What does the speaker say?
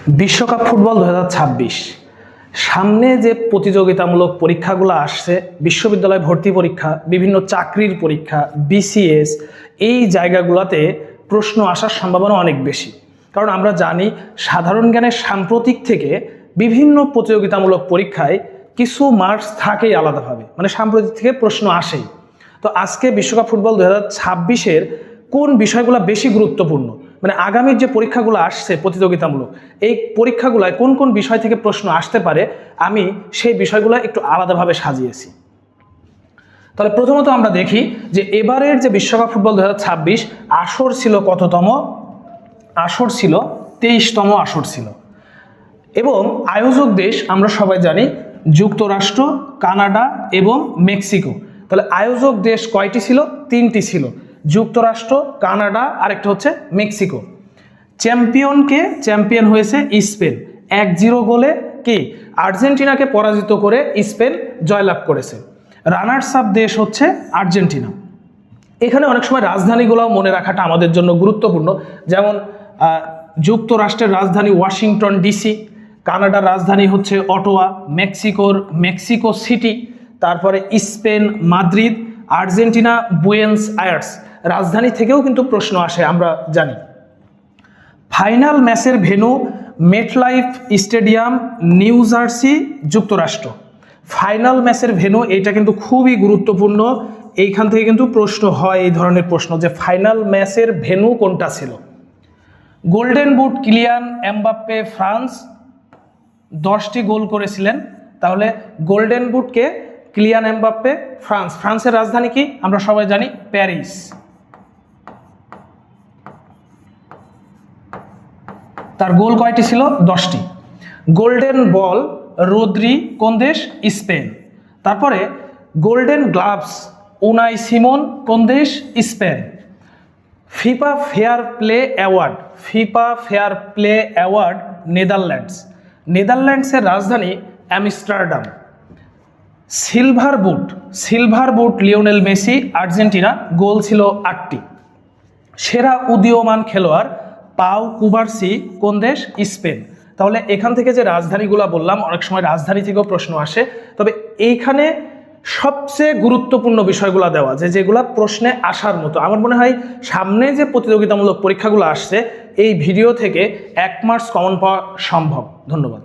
বিশ্বকাপ ফুটবল 2026 সামনে যে প্রতিযোগিতামূলক পরীক্ষাগুলো আসছে, বিশ্ববিদ্যালয় ভর্তি পরীক্ষা, বিভিন্ন চাকরির পরীক্ষা, বিসিএস, এই জায়গাগুলোতে প্রশ্ন আসার সম্ভাবনা অনেক বেশি। কারণ আমরা জানি সাধারণ জ্ঞানের সাম্প্রতিক থেকে বিভিন্ন প্রতিযোগিতামূলক পরীক্ষায় কিছু মার্কস থাকেই আলাদাভাবে, মানে সাম্প্রতিক থেকে প্রশ্ন আসেই। তো আজকে বিশ্বকাপ ফুটবল 2026-এর কোন বিষয়গুলো বেশি গুরুত্বপূর্ণ, মানে আগামীর যে পরীক্ষাগুলো আসছে প্রতিযোগিতামূলক, এই পরীক্ষাগুলোয় কোন কোন বিষয় থেকে প্রশ্ন আসতে পারে, আমি সেই বিষয়গুলো একটু আলাদাভাবে সাজিয়েছি। তাহলে প্রথমত আমরা দেখি যে এবারের যে বিশ্বকাপ ফুটবল 2026 আসর ছিল কততম? আসর ছিল 23তম আসর ছিল, এবং আয়োজক দেশ আমরা সবাই জানি যুক্তরাষ্ট্র, কানাডা এবং মেক্সিকো। তাহলে আয়োজক দেশ কয়টি ছিল? 3টি ছিল, যুক্তরাষ্ট্র, কানাডা, আরেকটা হচ্ছে মেক্সিকো। চ্যাম্পিয়ন হয়েছে স্পেন, 1-0 গোলে কি আর্জেন্টিনাকে পরাজিত করে স্পেন জয়লাভ করেছে। রানার্স আপ দেশ হচ্ছে আর্জেন্টিনা। এখানে অনেক সময় রাজধানীগুলোও মনে রাখাটা আমাদের জন্য গুরুত্বপূর্ণ, যেমন যুক্তরাষ্ট্রের রাজধানী ওয়াশিংটন ডিসি, কানাডার রাজধানী হচ্ছে অটোয়া, মেক্সিকো সিটি, তারপরে স্পেন মাদ্রিদ, আর্জেন্টিনা বুয়েন্স আয়ার্স। রাজধানী থেকেও কিন্তু প্রশ্ন আসে আমরা জানি। ফাইনাল ম্যাচের venue MetLife stadium, new jersey, যুক্তরাষ্ট্র। ফাইনাল ম্যাচের ভেন্যু এটা কিন্তু খুবই গুরুত্বপূর্ণ, এইখান থেকে কিন্তু প্রশ্ন হয়, এই ধরনের প্রশ্ন যে ফাইনাল ম্যাচের ভেন্যু কোনটা ছিল। Golden boot Kylian Mbappe, France 10টি গোল করেছিলেন। তাহলে গোল্ডেন বুটকে কিলিয়ান এমবাপ্পে, ফ্রান্সের রাজধানী কি আমরা সবাই জানি? প্যারিস। তার গোল কয়টি ছিল? 10টি। গোল্ডেন বল রদ্রি কোন দেশ? স্পেন। তারপরে গোল্ডেন গ্লাভস উনাই সিমন কোন দেশ? Spain. FIFA fair play award নেদারল্যান্ডসের রাজধানী অ্যামস্টারডাম। সিলভার বুট লিওনেল মেসি, আর্জেন্টিনা, গোল ছিল 8টি। সেরা উদীয়মান খেলোয়াড় পাউ কুবার্সি কোন দেশ? স্পেন। তাহলে এখান থেকে যে রাজধানীগুলো বললাম, অনেক সময় রাজধানী থেকেও প্রশ্ন আসে, তবে এইখানে সবচেয়ে গুরুত্বপূর্ণ বিষয়গুলো দেওয়া যেগুলো প্রশ্নে আসার মতো। আমার মনে হয় সামনে যে প্রতিযোগিতামূলক পরীক্ষাগুলো আসছে, এই ভিডিও থেকে 1 মার্কস কমন পাওয়া সম্ভব। ধন্যবাদ।